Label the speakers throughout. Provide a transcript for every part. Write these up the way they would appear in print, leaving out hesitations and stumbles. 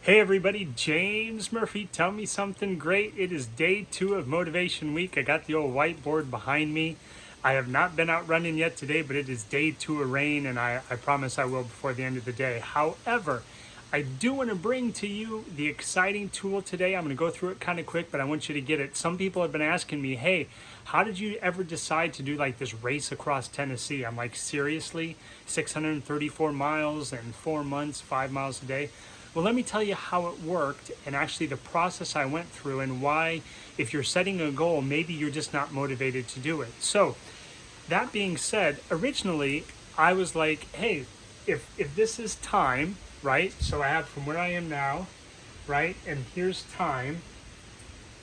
Speaker 1: Hey everybody, James Murphy, tell me something great. It is day 2 of Motivation Week. I got the old whiteboard behind me. I have not been out running yet today, but it is day 2 of rain, and I promise I will before the end of the day. However, I do want to bring to you the exciting tool today. I'm going to go through it kind of quick, but I want you to get it. Some people have been asking me, hey, how did you ever decide to do like this race across Tennessee? I'm like, seriously? 634 miles in 4 months, 5 miles a day? Well, let me tell you how it worked and actually the process I went through and why, if you're setting a goal, maybe you're just not motivated to do it. So, that being said, originally I was like, hey, if this is time, right? So I have from where I am now, right? And here's time,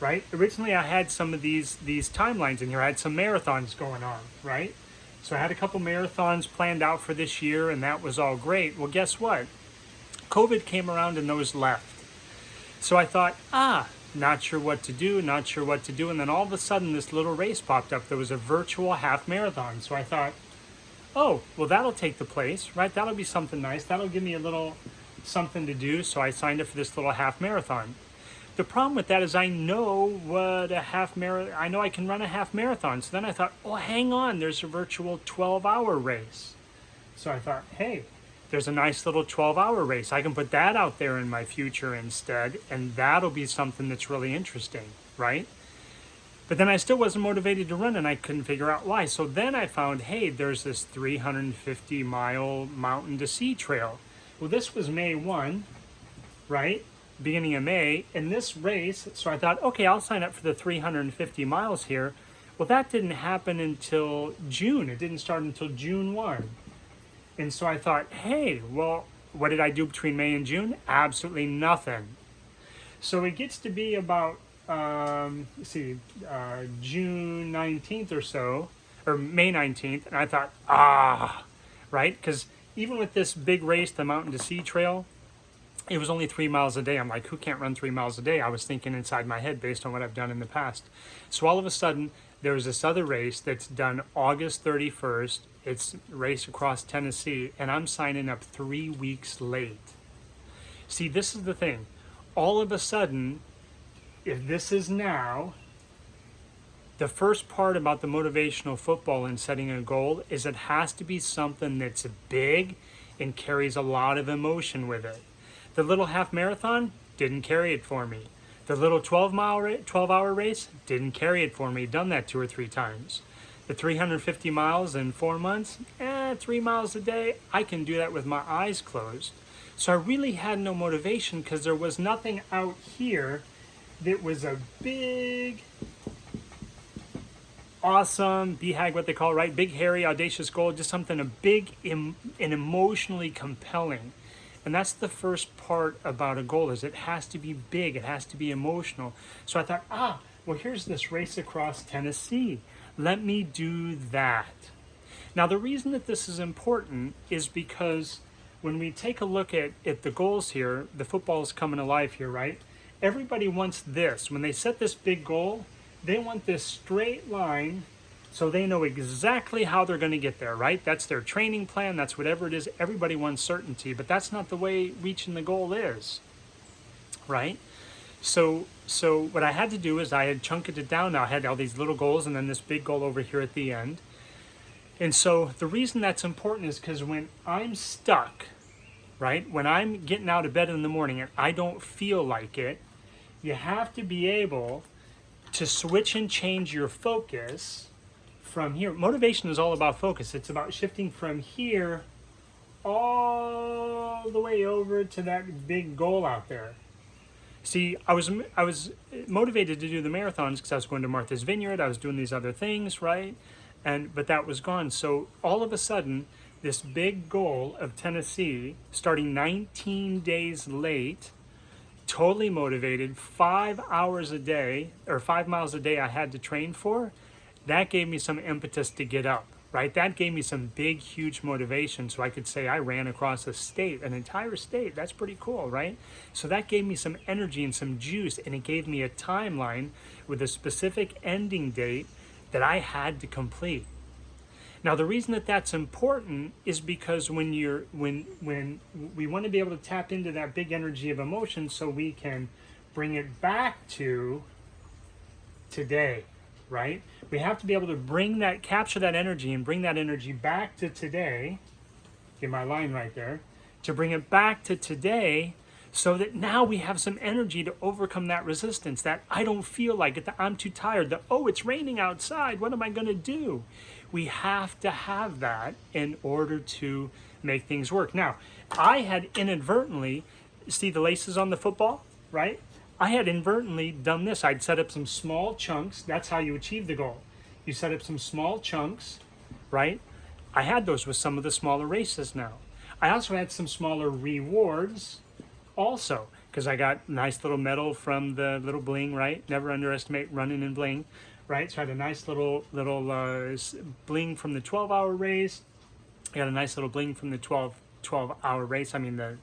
Speaker 1: right? Originally I had some of these timelines in here. I had some marathons going on, right? So I had a couple marathons planned out for this year and that was all great. Well, guess what? COVID came around and those left. So I thought, not sure what to do. And then all of a sudden this little race popped up. There was a virtual half marathon. So I thought, oh, well, that'll take the place, right? That'll be something nice. That'll give me a little something to do. So I signed up for this little half marathon. The problem with that is I know what a half marathon, I know I can run a half marathon. So then I thought, oh, hang on, there's a virtual 12-hour race. So I thought, hey, there's a nice little 12-hour race. I can put that out there in my future instead, and that'll be something that's really interesting, right? But then I still wasn't motivated to run, and I couldn't figure out why. So then I found, hey, there's this 350-mile mountain to sea trail. Well, this was May 1, right? Beginning of May, and this race, so I thought, okay, I'll sign up for the 350 miles here. Well, that didn't happen until June. It didn't start until June 1. And so I thought, hey, well, what did I do between May and June? Absolutely nothing. So it gets to be about, June 19th or so, or May 19th, and I thought, right? Because even with this big race, the Mountain to Sea Trail, it was only 3 miles a day. I'm like, who can't run 3 miles a day? I was thinking inside my head based on what I've done in the past. So all of a sudden, there was this other race that's done August 31st. It's a race across Tennessee, and I'm signing up 3 weeks late. See, this is the thing. All of a sudden, if this is now, the first part about the motivational football and setting a goal is it has to be something that's big and carries a lot of emotion with it. The little half marathon didn't carry it for me. The little 12-hour race didn't carry it for me. Done that 2 or 3 times. The 350 miles in 4 months, 3 miles a day, I can do that with my eyes closed. So I really had no motivation because there was nothing out here that was a big, awesome, BHAG, what they call, right? Big, hairy, audacious goal, just something big and emotionally compelling. And that's the first part about a goal is it has to be big. It has to be emotional. So I thought, well, here's this race across Tennessee. Let me do that. Now, the reason that this is important is because when we take a look at the goals here, the football is coming alive here, right? Everybody wants this. When they set this big goal, they want this straight line so they know exactly how they're going to get there, right? That's their training plan. That's whatever it is. Everybody wants certainty, but that's not the way reaching the goal is, right? So what I had to do is I had chunked it down. Now I had all these little goals and then this big goal over here at the end. And so the reason that's important is because when I'm stuck, right? When I'm getting out of bed in the morning and I don't feel like it, you have to be able to switch and change your focus from here. Motivation is all about focus. It's about shifting from here all the way over to that big goal out there. See, I was motivated to do the marathons because I was going to Martha's Vineyard. I was doing these other things, right? But that was gone. So all of a sudden, this big goal of Tennessee, starting 19 days late, totally motivated, 5 hours a day, or 5 miles a day I had to train for, that gave me some impetus to get up, right? That gave me some big, huge motivation so I could say I ran across a state, an entire state. That's pretty cool, right? So that gave me some energy and some juice, and it gave me a timeline with a specific ending date that I had to complete. Now, the reason that that's important is because when we want to be able to tap into that big energy of emotion so we can bring it back to today, right? We have to be able to capture that energy and bring that energy back to today. Get my line right there. To bring it back to today so that now we have some energy to overcome that resistance, that I don't feel like it, that I'm too tired, that, oh, it's raining outside, what am I going to do? We have to have that in order to make things work. Now, I had inadvertently, see the laces on the football, right? I had inadvertently done this. I'd set up some small chunks. That's how you achieve the goal. You set up some small chunks, right? I had those with some of the smaller races now. I also had some smaller rewards also, because I got a nice little medal from the little bling, right? Never underestimate running and bling, right? So I had a nice little bling from the 12-hour race. I got a nice little bling from the 12-hour race. I mean the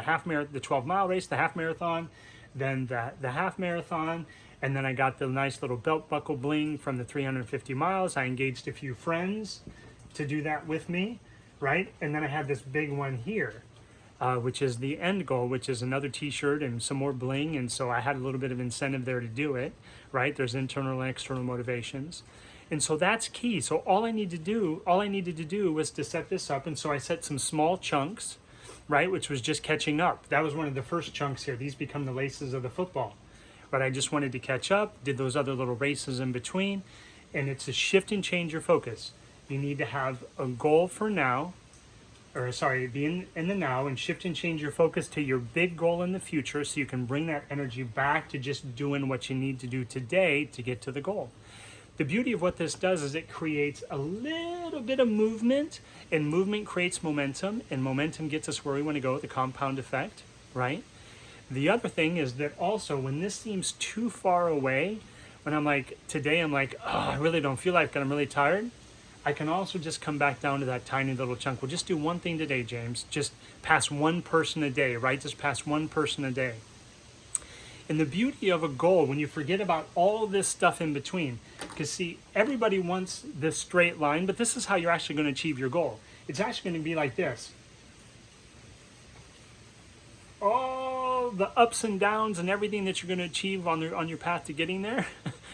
Speaker 1: half marathon, the 12-mile race, the half marathon, then the half marathon, and then I got the nice little belt buckle bling from the 350 miles. I engaged a few friends to do that with me, right? And then I had this big one here, which is the end goal, which is another t-shirt and some more bling. And so I had a little bit of incentive there to do it, right? There's internal and external motivations. And so that's key. So all I needed to do was to set this up. And so I set some small chunks, right? Which was just catching up. That was one of the first chunks here. These become the laces of the football. But I just wanted to catch up, did those other little races in between. And it's a shift and change your focus. You need to have a goal for now, be in the now, and shift and change your focus to your big goal in the future so you can bring that energy back to just doing what you need to do today to get to the goal. The beauty of what this does is it creates a little bit of movement, and movement creates momentum, and momentum gets us where we want to go, the compound effect, right? The other thing is that also when this seems too far away, when I'm like, today I'm like, oh, I really don't feel like it, I'm really tired, I can also just come back down to that tiny little chunk. We'll just do one thing today, James. Just pass one person a day, right? Just pass one person a day. And the beauty of a goal, when you forget about all this stuff in between, because see, everybody wants this straight line, but this is how you're actually going to achieve your goal. It's actually going to be like this. All the ups and downs and everything that you're going to achieve on your path to getting there,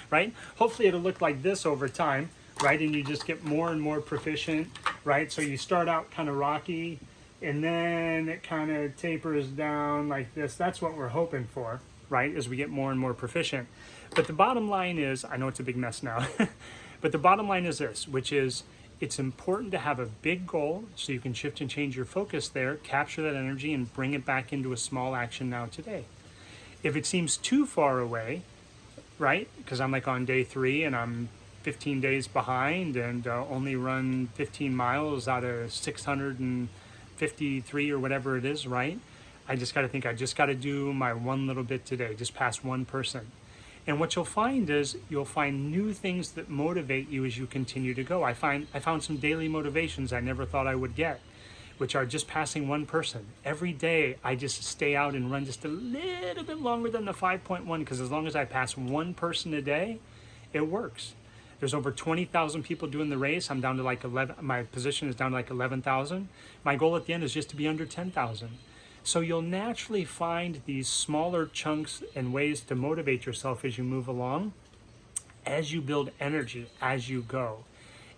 Speaker 1: right? Hopefully it'll look like this over time, right? And you just get more and more proficient, right? So you start out kind of rocky, and then it kind of tapers down like this. That's what we're hoping for, right? As we get more and more proficient. But the bottom line is, I know it's a big mess now, but the bottom line is this, which is it's important to have a big goal so you can shift and change your focus there, capture that energy, and bring it back into a small action now today. If it seems too far away, right? Because I'm like on day 3 and I'm 15 days behind and only run 15 miles out of 653 or whatever it is, right? I just got to think I just got to do my one little bit today, just pass one person. And what you'll find is you'll find new things that motivate you as you continue to go. I found some daily motivations I never thought I would get, which are just passing one person. Every day I just stay out and run just a little bit longer than the 5.1, because as long as I pass one person a day, it works. There's over 20,000 people doing the race. I'm down to like 11. My position is down to like 11,000. My goal at the end is just to be under 10,000. So you'll naturally find these smaller chunks and ways to motivate yourself as you move along, as you build energy, as you go.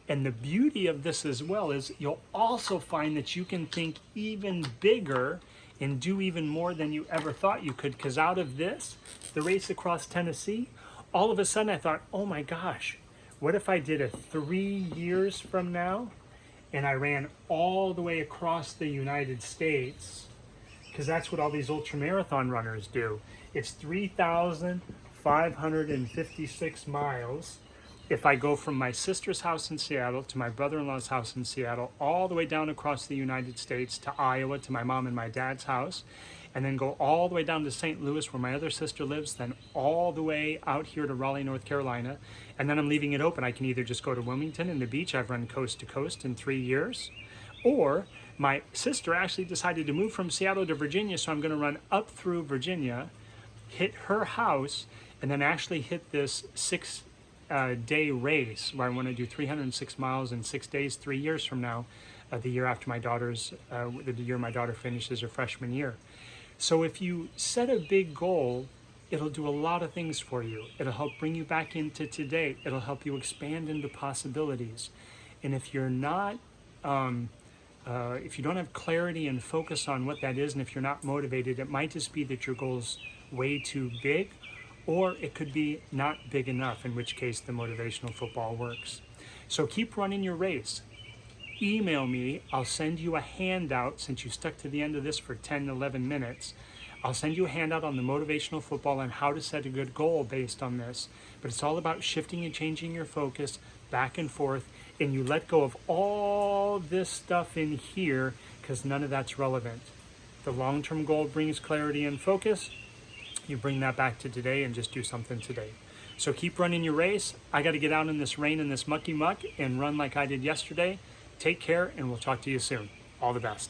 Speaker 1: And the beauty of this as well is you'll also find that you can think even bigger and do even more than you ever thought you could. Because out of this, the race across Tennessee, all of a sudden I thought, oh my gosh, what if I did a 3 years from now and I ran all the way across the United States? Because that's what all these ultramarathon runners do. It's 3,556 miles. If I go from my sister's house in Seattle to my brother-in-law's house in Seattle, all the way down across the United States to Iowa, to my mom and my dad's house, and then go all the way down to St. Louis where my other sister lives, then all the way out here to Raleigh, North Carolina, and then I'm leaving it open. I can either just go to Wilmington and the beach. I've run coast to coast in 3 years, or my sister actually decided to move from Seattle to Virginia, so I'm going to run up through Virginia, hit her house, and then actually hit this day race where I want to do 306 miles in 6 days, 3 years from now, the year after the year my daughter finishes her freshman year. So if you set a big goal, it'll do a lot of things for you. It'll help bring you back into today. It'll help you expand into possibilities. And if you're not, if you don't have clarity and focus on what that is, and if you're not motivated, it might just be that your goal's way too big, or it could be not big enough, in which case the motivational football works. So keep running your race. Email me. I'll send you a handout since you stuck to the end of this for 10, 11 minutes. I'll send you a handout on the motivational football and how to set a good goal based on this. But it's all about shifting and changing your focus back and forth, and you let go of all this stuff in here because none of that's relevant. The long-term goal brings clarity and focus. You bring that back to today and just do something today. So keep running your race. I got to get out in this rain and this mucky muck and run like I did yesterday. Take care, and we'll talk to you soon. All the best.